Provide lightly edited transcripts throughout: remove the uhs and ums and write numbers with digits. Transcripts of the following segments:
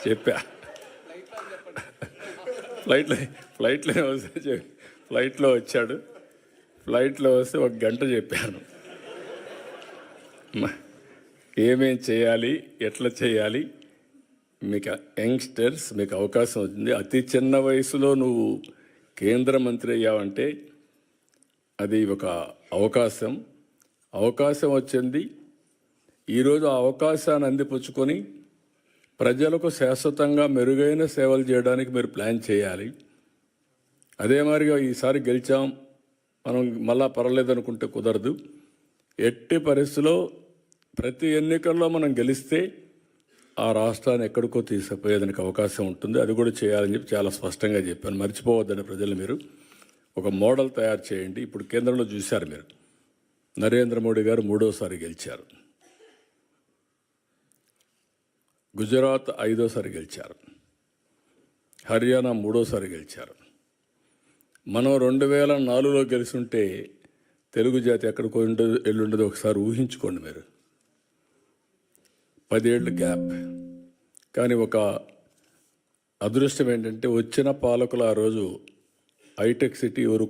చెప్పా. ఫ్లైట్లో వచ్చాడు. ఫ్లైట్లో వస్తే 1 గంట చెప్పాను ఏమేం చేయాలి, ఎట్లా చేయాలి. మీకు యంగ్స్టర్స్, మీకు అవకాశం వచ్చింది. అతి చిన్న వయసులో నువ్వు కేంద్ర మంత్రి అయ్యావంటే అది ఒక అవకాశం వచ్చింది. ఈరోజు ఆ అవకాశాన్ని అందిపుచ్చుకొని ప్రజలకు శాశ్వతంగా మెరుగైన సేవలు చేయడానికి మీరు ప్లాన్ చేయాలి. అదే మాదిరిగా ఈసారి గెలిచాం, మనం మళ్ళా పర్వాలేదనుకుంటే కుదరదు. ఎట్టి పరిస్థితిలో ప్రతి ఎన్నికల్లో మనం గెలిస్తే ఆ రాష్ట్రాన్ని ఎక్కడికో తీసుకుపోయేదానికి అవకాశం ఉంటుంది. అది కూడా చేయాలని చెప్పి చాలా స్పష్టంగా చెప్పాను. మర్చిపోవద్దని ప్రజలు మీరు ఒక మోడల్ తయారు చేయండి. ఇప్పుడు కేంద్రంలో చూశారు మీరు, నరేంద్ర మోడీ గారు 3వసారి గెలిచారు. గుజరాత్ 5వసారి గెలిచారు. హర్యానా 3వసారి గెలిచారు. మనం 2004లో గెలిచుంటే తెలుగు జాతి ఎక్కడికో ఎల్లుండదు ఒకసారి ఊహించుకోండి మీరు. 10 ఏళ్ళు గ్యాప్. కానీ ఒక అదృష్టం ఏంటంటే వచ్చిన పాలకులు ఆ రోజు హైటెక్ సిటీ ఎవరు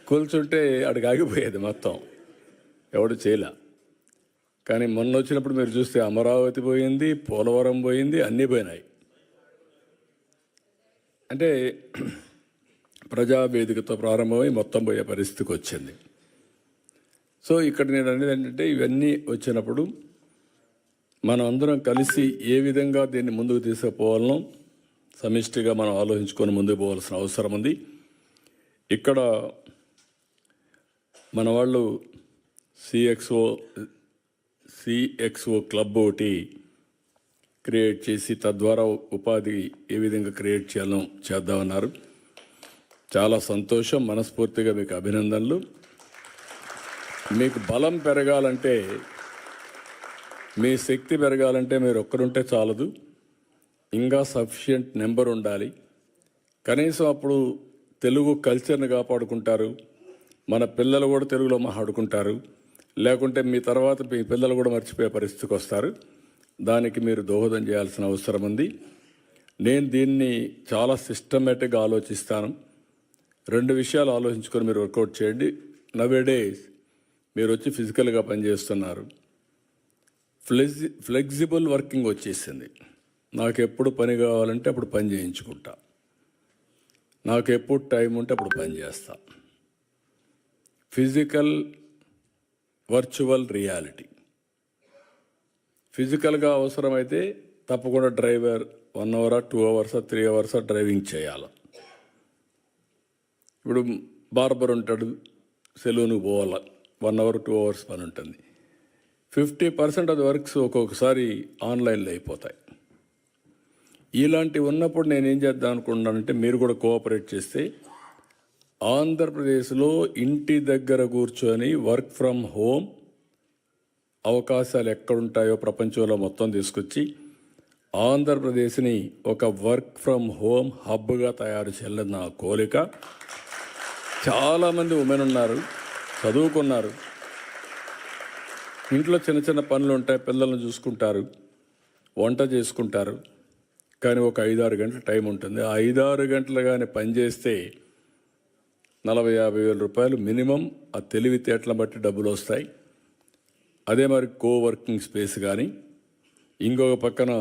కూల్చుంటే అడిగి ఆగిపోయేది మొత్తం, ఎవడు చేయలే. కానీ మొన్న వచ్చినప్పుడు మీరు చూస్తే అమరావతి పోయింది, పోలవరం పోయింది, అన్నీ పోయినాయి. అంటే ప్రజావేదికతో ప్రారంభమై మొత్తం పోయే పరిస్థితికి వచ్చింది. సో ఇక్కడ నేను అనేది ఏంటంటే ఇవన్నీ వచ్చినప్పుడు మనం అందరం కలిసి ఏ విధంగా దీన్ని ముందుకు తీసుకుపోవాలనో సమిష్టిగా మనం ఆలోచించుకొని ముందుకు పోవాల్సిన అవసరం ఉంది. ఇక్కడ మన వాళ్ళు సిఎక్స్ఓ క్లబ్ ఒకటి క్రియేట్ చేసి తద్వారా ఉపాధి ఏ విధంగా క్రియేట్ చేయాలో చేద్దామన్నారు. చాలా సంతోషం, మనస్ఫూర్తిగా మీకు అభినందనలు. మీకు బలం పెరగాలంటే, మీ శక్తి పెరగాలంటే మీరు ఒక్కరుంటే చాలదు, ఇంకా సఫిషియంట్ నెంబర్ ఉండాలి. కనీసం అప్పుడు తెలుగు కల్చర్ని కాపాడుకుంటారు, మన పిల్లలు కూడా తెలుగులో మాట్లాడుకుంటారు. లేకుంటే మీ తర్వాత మీ పిల్లలు కూడా మర్చిపోయే పరిస్థితికి వస్తారు. దానికి మీరు దోహదం చేయాల్సిన అవసరం ఉంది. నేను దీన్ని చాలా సిస్టమేటిక్గా ఆలోచిస్తాను. 2 విషయాలు ఆలోచించుకొని మీరు వర్కౌట్ చేయండి. నవేడేస్ మీరు వచ్చి ఫిజికల్గా పనిచేస్తున్నారు, ఫ్లెక్సిబుల్ వర్కింగ్ వచ్చేసింది. నాకు ఎప్పుడు పని కావాలంటే అప్పుడు పని చేయించుకుంటా, నాకు ఎప్పుడు టైం ఉంటే అప్పుడు పని చేస్తా. Physical virtual reality. ఫిజికల్గా అవసరమైతే తప్పకుండా driver 1 hour 2 hours 3 hours driving చేయాలి. ఇప్పుడు బార్బర్ ఉంటాడు, సెలూన్కి పోవాలి, 1 అవర్ 2 అవర్స్ పని ఉంటుంది. 50% ఆఫ్ వర్క్స్ ఒక్కొక్కసారి ఆన్లైన్లో అయిపోతాయి. ఇలాంటివి ఉన్నప్పుడు నేనేం చేద్దాం అనుకుంటున్నానంటే మీరు కూడా కోఆపరేట్ చేస్తే ఆంధ్రప్రదేశ్లో ఇంటి దగ్గర కూర్చొని వర్క్ ఫ్రమ్ హోమ్ అవకాశాలు ఎక్కడుంటాయో ప్రపంచంలో మొత్తం తీసుకొచ్చి ఆంధ్రప్రదేశ్ని ఒక వర్క్ ఫ్రమ్ హోమ్ హబ్గా తయారు చేయాలని నా కోరిక. చాలామంది ఉమెన్ ఉన్నారు, చదువుకున్నారు, ఇంట్లో చిన్న చిన్న పనులు ఉంటాయి, పిల్లల్ని చూసుకుంటారు, వంట చేసుకుంటారు. కానీ ఒక 5-6 గంటల టైం ఉంటుంది. ఆ 5-6 గంటలు కానీ పనిచేస్తే 40,000-50,000 రూపాయలు మినిమం ఆ తెలివితేటలను బట్టి డబ్బులు వస్తాయి. అదే మరి కోవర్కింగ్ స్పేస్ కానీ, ఇంకొక పక్కన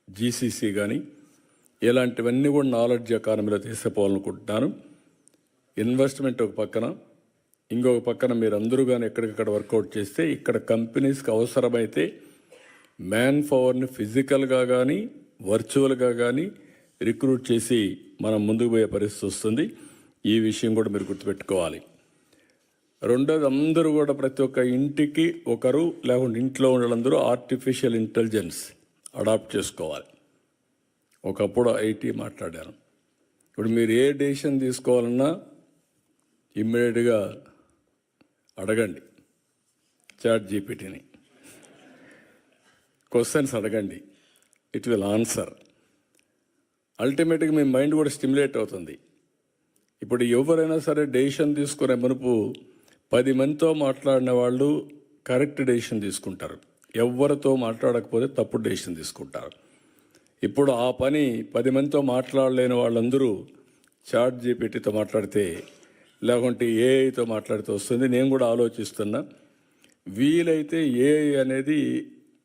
జీసీసీ కానీ, ఇలాంటివన్నీ కూడా నాలెడ్జ్ ఎకానమీలో తీసుకుపోవాలనుకుంటున్నాను. ఇన్వెస్ట్మెంట్ ఒక పక్కన, ఇంకొక పక్కన మీరు అందరూ కానీ ఎక్కడికక్కడ వర్కౌట్ చేస్తే ఇక్కడ కంపెనీస్కి అవసరమైతే మ్యాన్ పవర్ని ఫిజికల్గా కానీ వర్చువల్గా కానీ రిక్రూట్ చేసి మనం ముందుకు పోయే పరిస్థితి వస్తుంది. ఈ విషయం కూడా మీరు గుర్తుపెట్టుకోవాలి. రెండోది, అందరూ కూడా ప్రతి ఒక్క ఇంటికి ఒకరు లేకుంటే ఇంట్లో ఉండాలందరూ ఆర్టిఫిషియల్ ఇంటెలిజెన్స్ అడాప్ట్ చేసుకోవాలి. ఒకప్పుడు ఐటీ మాట్లాడాను, ఇప్పుడు మీరు ఏ డెసిషన్ తీసుకోవాలన్నా ఇమ్మీడియట్గా అడగండి ChatGPTని, క్వశ్చన్స్ అడగండి, ఇట్ విల్ ఆన్సర్. అల్టిమేట్గా మీ మైండ్ కూడా స్టిమ్యులేట్ అవుతుంది. ఇప్పుడు ఎవరైనా సరే డెసిషన్ తీసుకునే మునుపు 10 మందితో మాట్లాడిన వాళ్ళు కరెక్ట్ డెసిషన్ తీసుకుంటారు. ఎవరితో మాట్లాడకపోతే తప్పుడు డెసిషన్ తీసుకుంటారు. ఇప్పుడు ఆ పని 10 మందితో మాట్లాడలేని వాళ్ళందరూ చాట్ జీపీటీతో మాట్లాడితే, లేకుంటే ఏఐతో మాట్లాడితే వస్తుంది. నేను కూడా ఆలోచిస్తున్నా, వీలైతే ఏఐ అనేది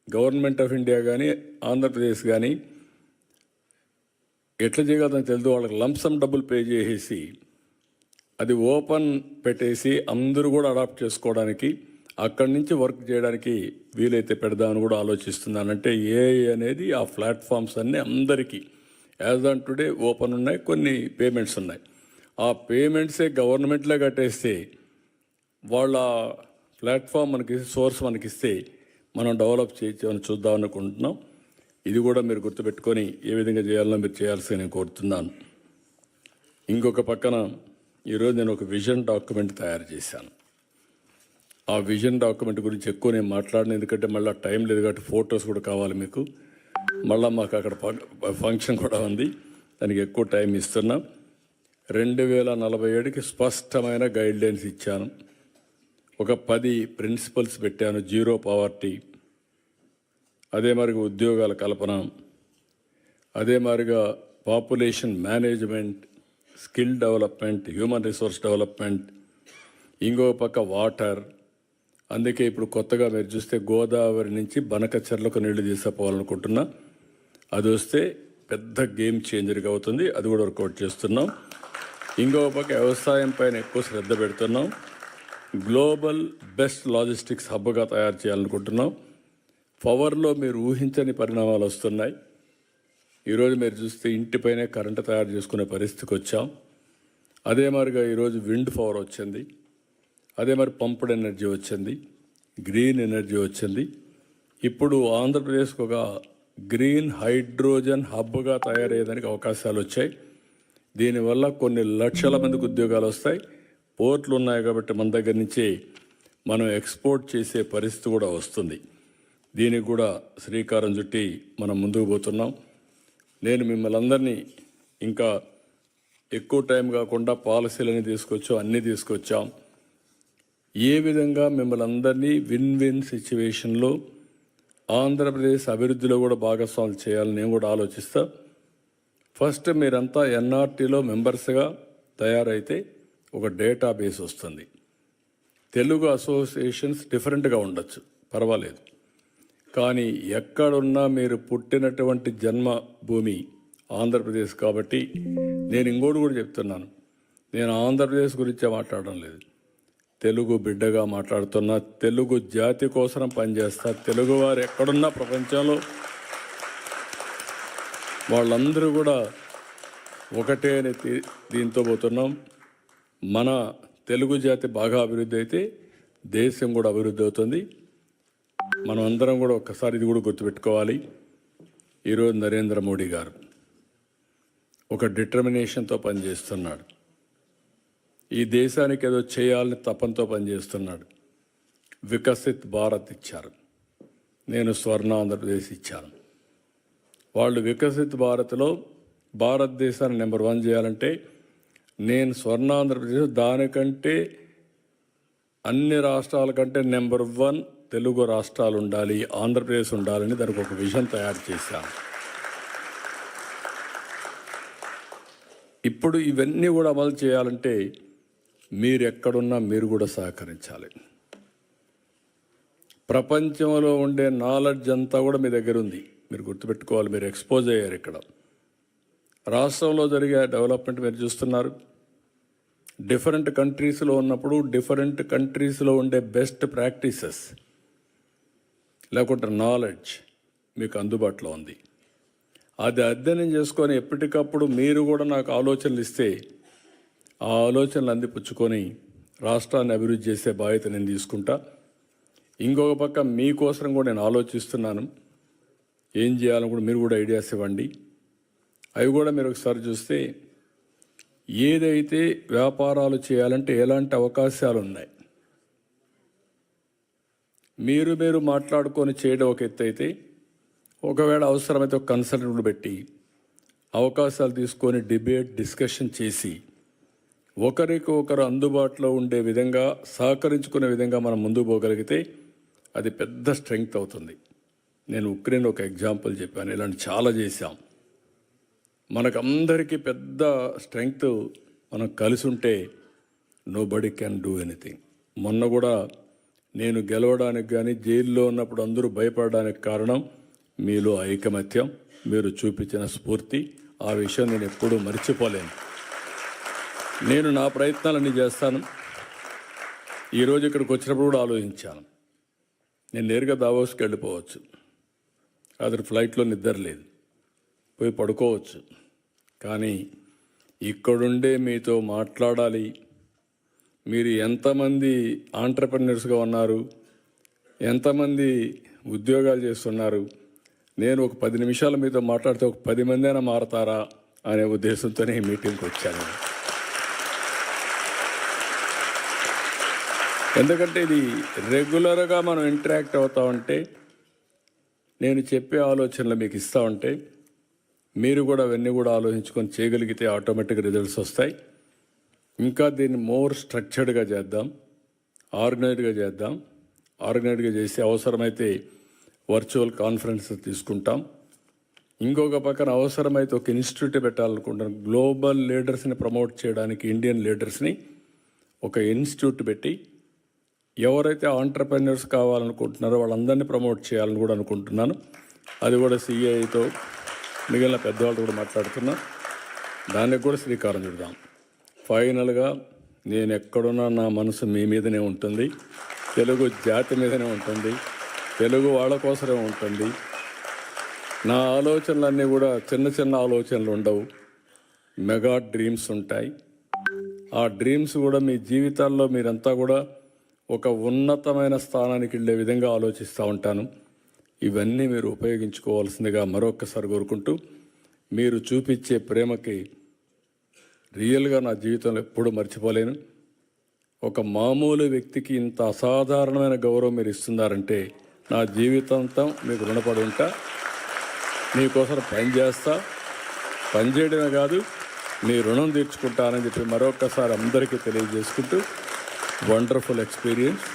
గవర్నమెంట్ ఆఫ్ ఇండియా కానీ ఆంధ్రప్రదేశ్ కానీ ఎట్లా చేయగలదని తెలియదు, వాళ్ళకి లంసమ్ డబ్బులు పే చేసేసి అది ఓపెన్ పెట్టేసి అందరూ కూడా అడాప్ట్ చేసుకోవడానికి, అక్కడి నుంచి వర్క్ చేయడానికి వీలైతే పెడదామని కూడా ఆలోచిస్తున్నానంటే ఏఐ అనేది ఆ ప్లాట్ఫామ్స్ అన్నీ అందరికీ యాజ్ ఆన్ టుడే ఓపెన్ ఉన్నాయి, కొన్ని పేమెంట్స్ ఉన్నాయి. ఆ పేమెంట్సే గవర్నమెంట్లో కట్టేస్తే వాళ్ళ ప్లాట్ఫామ్ మనకి సోర్స్ మనకిస్తే మనం డెవలప్ చేయొచ్చని చూద్దాం అనుకుంటున్నాం. ఇది కూడా మీరు గుర్తుపెట్టుకొని ఏ విధంగా చేయాలో మీరు చేయాల్సి నేను కోరుతున్నాను. ఇంకొక పక్కన ఈరోజు నేను ఒక విజన్ డాక్యుమెంట్ తయారు చేశాను. ఆ విజన్ డాక్యుమెంట్ గురించి ఎక్కువ నేను మాట్లాడిన, ఎందుకంటే మళ్ళీ టైం లేదు కాబట్టి ఫొటోస్ కూడా కావాలి మీకు. మళ్ళీ మాకు అక్కడ ఫంక్షన్ కూడా ఉంది, దానికి ఎక్కువ టైం ఇస్తున్నాం. 2047కి స్పష్టమైన గైడ్లైన్స్ ఇచ్చాను. ఒక 10 ప్రిన్సిపల్స్ పెట్టాను. జీరో పవర్టీ, అదే మరిగా ఉద్యోగాల కల్పన, అదే మరిగా population management, skill development, human resource development, ఇంకో పక్క వాటర్. అందుకే ఇప్పుడు కొత్తగా మీరు చూస్తే గోదావరి నుంచి బనకచెర్లకు నీళ్లు తీసుకుపోవాలనుకుంటున్నా. అది వస్తే పెద్ద గేమ్ చేంజర్గా అవుతుంది. అది కూడా వర్కౌట్ చేస్తున్నాం. ఇంకో పక్క వ్యవసాయం పైన ఎక్కువ శ్రద్ధ పెడుతున్నాం. గ్లోబల్ బెస్ట్ లాజిస్టిక్స్ హబ్గా తయారు చేయాలనుకుంటున్నాం. పవర్లో మీరు ఊహించని పరిణామాలు వస్తున్నాయి. ఈరోజు మీరు చూస్తే ఇంటిపైనే కరెంటు తయారు చేసుకునే పరిస్థితికి వచ్చాం. అదే మరిగా ఈరోజు విండ్ పవర్ వచ్చింది, అదే మరి పంప్డ్ ఎనర్జీ వచ్చింది, గ్రీన్ ఎనర్జీ వచ్చింది. ఇప్పుడు ఆంధ్రప్రదేశ్కి ఒక గ్రీన్ హైడ్రోజన్ హబ్గా తయారయ్యేదానికి అవకాశాలు వచ్చాయి. దీనివల్ల కొన్ని లక్షల మందికి ఉద్యోగాలు వస్తాయి. పోర్ట్లు ఉన్నాయి కాబట్టి మన దగ్గర నుంచి మనం ఎక్స్పోర్ట్ చేసే పరిస్థితి కూడా వస్తుంది. దీనికి కూడా శ్రీకారం చుట్టి మనం ముందుకు పోతున్నాం. నేను మిమ్మల్ని అందరినీ ఇంకా ఎక్కువ టైం కాకుండా పాలసీలని తీసుకొచ్చాం, అన్నీ తీసుకొచ్చాం. ఏ విధంగా మిమ్మల్ని అందరినీ విన్ విన్ సిచ్యువేషన్లో ఆంధ్రప్రదేశ్ అభివృద్ధిలో కూడా భాగస్వాములు చేయాలని నేను కూడా ఆలోచిస్తా. ఫస్ట్ మీరంతా ఎన్ఆర్టీలో మెంబర్స్గా తయారైతే ఒక డేటాబేస్ వస్తుంది. తెలుగు అసోసియేషన్స్ డిఫరెంట్గా ఉండొచ్చు, పర్వాలేదు. కానీ ఎక్కడున్నా మీరు పుట్టినటువంటి జన్మభూమి ఆంధ్రప్రదేశ్ కాబట్టి నేను ఇంకోటి కూడా చెప్తున్నాను, నేను ఆంధ్రప్రదేశ్ గురించే మాట్లాడడం లేదు, తెలుగు బిడ్డగా మాట్లాడుతున్నా. తెలుగు జాతి కోసం పనిచేస్తా. తెలుగువారు ఎక్కడున్నా ప్రపంచంలో వాళ్ళందరూ కూడా ఒకటే అని దీంతో పోతున్నాం. మన తెలుగు జాతి బాగా అభివృద్ధి అయితే దేశం కూడా అభివృద్ధి అవుతుంది. మనం అందరం కూడా ఒక్కసారి ఇది కూడా గుర్తుపెట్టుకోవాలి. ఈరోజు నరేంద్ర మోడీ గారు ఒక డిటర్మినేషన్తో పనిచేస్తున్నాడు. ఈ దేశానికి ఏదో చేయాలని తపంతో పనిచేస్తున్నాడు. వికసిత్ భారత్ ఇచ్చారు, నేను స్వర్ణ ఆంధ్రప్రదేశ్ ఇచ్చాను. వాళ్ళు వికసిత్ భారత్లో భారతదేశాన్ని నెంబర్ 1 చేయాలంటే నేను స్వర్ణ ఆంధ్రప్రదేశ్ దానికంటే అన్ని రాష్ట్రాల కంటే నెంబర్ 1 తెలుగు రాష్ట్రాలు ఉండాలి, ఆంధ్రప్రదేశ్ ఉండాలని దానికి ఒక విజన్ తయారు చేశాను. ఇప్పుడు ఇవన్నీ కూడా అమలు చేయాలంటే మీరు ఎక్కడున్నా మీరు కూడా సహకరించాలి. ప్రపంచంలో ఉండే నాలెడ్జ్ అంతా కూడా మీ దగ్గర ఉంది, మీరు గుర్తుపెట్టుకోవాలి. మీరు ఎక్స్పోజ్ అయ్యారు. ఇక్కడ రాష్ట్రంలో జరిగే డెవలప్మెంట్ మీరు చూస్తున్నారు. డిఫరెంట్ కంట్రీస్లో ఉన్నప్పుడు డిఫరెంట్ కంట్రీస్లో ఉండే బెస్ట్ ప్రాక్టీసెస్ లేకుంటే నాలెడ్జ్ మీకు అందుబాటులో ఉంది. అది అధ్యయనం చేసుకొని ఎప్పటికప్పుడు మీరు కూడా నాకు ఆలోచనలు ఇస్తే ఆ ఆలోచనలు అందిపుచ్చుకొని రాష్ట్రాన్ని అభివృద్ధి చేసే బాధ్యత నేను తీసుకుంటా. ఇంకొక పక్క మీకోసం కూడా నేను ఆలోచిస్తున్నాను, ఏం చేయాలని కూడా మీరు కూడా ఐడియాస్ ఇవ్వండి. అవి కూడా మీరు ఒకసారి చూస్తే ఏదైతే వ్యాపారాలు చేయాలంటే ఎలాంటి అవకాశాలు ఉన్నాయి, మీరు మాట్లాడుకొని చేయడం ఒక ఎత్తు అయితే, ఒకవేళ అవసరమైతే ఒక కన్సల్టెంట్లు పెట్టి అవకాశాలు తీసుకొని డిబేట్ డిస్కషన్ చేసి ఒకరికి ఒకరు అందుబాటులో ఉండే విధంగా సహకరించుకునే విధంగా మనం ముందుకు పోగలిగితే అది పెద్ద స్ట్రెంగ్త్ అవుతుంది. నేను ఉక్రెయిన్ ఒక ఎగ్జాంపుల్ చెప్పాను, ఇలాంటి చాలా చేశాం. మనకందరికీ పెద్ద స్ట్రెంగ్త్ మనం కలిసి ఉంటే నోబడీ క్యాన్ డూ ఎనీథింగ్. మొన్న కూడా నేను గెలవడానికి కానీ జైల్లో ఉన్నప్పుడు అందరూ భయపడడానికి కారణం మీలో ఐకమత్యం, మీరు చూపించిన స్ఫూర్తి. ఆ విషయం నేను ఎప్పుడూ మర్చిపోలేను. నేను నా ప్రయత్నాలన్నీ చేస్తాను. ఈరోజు ఇక్కడికి వచ్చినప్పుడు కూడా ఆలోచించాను, నేను నేరుగా దావోస్కి వెళ్ళిపోవచ్చు, అతని ఫ్లైట్లో నిద్ర లేదు, పోయి పడుకోవచ్చు. కానీ ఇక్కడుండే మీతో మాట్లాడాలి. మీరు ఎంతమంది ఆంట్రప్రెన్యూర్స్గా ఉన్నారు, ఎంతమంది ఉద్యోగాలు చేస్తున్నారు, నేను ఒక 10 నిమిషాలు మీతో మాట్లాడితే ఒక 10 మంది అయినా మారతారా అనే ఉద్దేశంతోనే ఈ మీటింగ్కి వచ్చాను. ఎందుకంటే ఇది రెగ్యులర్గా మనం ఇంటరాక్ట్ అవుతా ఉంటే, నేను చెప్పే ఆలోచనలు మీకు ఇస్తూ ఉంటే మీరు కూడా అవన్నీ కూడా ఆలోచించుకొని చేయగలిగితే ఆటోమేటిక్ రిజల్ట్స్ వస్తాయి. ఇంకా దీన్ని మోర్ స్ట్రక్చర్డ్గా చేద్దాం, ఆర్గనైజ్డ్గా చేద్దాం. ఆర్గనైజ్డ్గా చేసి అవసరమైతే వర్చువల్ కాన్ఫరెన్స్ తీసుకుంటాం. ఇంకొక పక్కన అవసరమైతే ఒక ఇన్స్టిట్యూట్ పెట్టాలనుకుంటున్నాం. గ్లోబల్ లీడర్స్ని ప్రమోట్ చేయడానికి ఇండియన్ లీడర్స్ని ఒక ఇన్స్టిట్యూట్ పెట్టి ఎవరైతే ఆంట్రప్రెన్యూర్స్ కావాలనుకుంటున్నారో వాళ్ళందరినీ ప్రమోట్ చేయాలని కూడా అనుకుంటున్నాను. అది కూడా సిఐతో మిగిలిన పెద్దవాళ్ళు కూడా మాట్లాడుతున్నా. దానికి కూడా శ్రీకారం చుడదాం. ఫైనల్గా నేను ఎక్కడున్నా నా మనసు మీ మీదనే ఉంటుంది, తెలుగు జాతి మీదనే ఉంటుంది, తెలుగు వాళ్ళ కోసమే ఉంటుంది. నా ఆలోచనలన్నీ కూడా చిన్న చిన్న ఆలోచనలు ఉండవు, మెగా డ్రీమ్స్ ఉంటాయి. ఆ డ్రీమ్స్ కూడా మీ జీవితాల్లో మీరంతా కూడా ఒక ఉన్నతమైన స్థానానికి వెళ్ళే విధంగా ఆలోచిస్తూ ఉంటాను. ఇవన్నీ మీరు ఉపయోగించుకోవాల్సిందిగా మరొకసారి కోరుకుంటూ, మీరు చూపించే ప్రేమకి రియల్గా నా జీవితంలో ఎప్పుడూ మర్చిపోలేను. ఒక మామూలు వ్యక్తికి ఇంత అసాధారణమైన గౌరవం మీరు ఇస్తున్నారంటే నా జీవితాంతం మీకు రుణపడి ఉంటా. మీకోసం పనిచేస్తా, పనిచేయడమే కాదు మీ రుణం తీర్చుకుంటానని చెప్పి మరొకసారి అందరికీ తెలియజేసుకుంటూ, వండర్ఫుల్ ఎక్స్పీరియన్స్.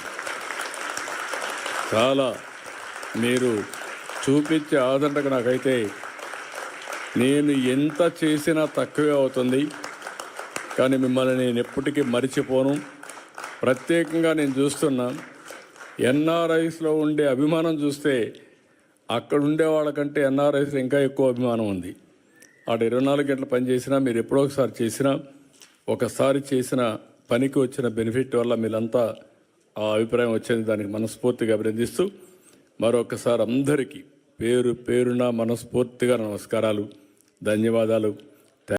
చాలా మీరు చూపించే ఆదరణకు నాకైతే నేను ఎంత చేసినా తక్కువే అవుతుంది. కానీ మిమ్మల్ని నేను ఎప్పటికీ మరిచిపోను. ప్రత్యేకంగా నేను చూస్తున్నా ఎన్ఆర్ఐస్లో ఉండే అభిమానం చూస్తే అక్కడ ఉండే వాళ్ళకంటే ఎన్ఆర్ఐస్లో ఇంకా ఎక్కువ అభిమానం ఉంది. ఆడ 24 గంటలు పనిచేసినా, మీరు ఎప్పుడో ఒకసారి చేసినా, ఒకసారి చేసిన పనికి వచ్చిన బెనిఫిట్ వల్ల మీరంతా ఆ అభిప్రాయం వచ్చింది. దానికి మనస్ఫూర్తిగా అభినందిస్తూ మరొకసారి అందరికీ పేరు పేరున మనస్ఫూర్తిగా నమస్కారాలు, ధన్యవాదాలు.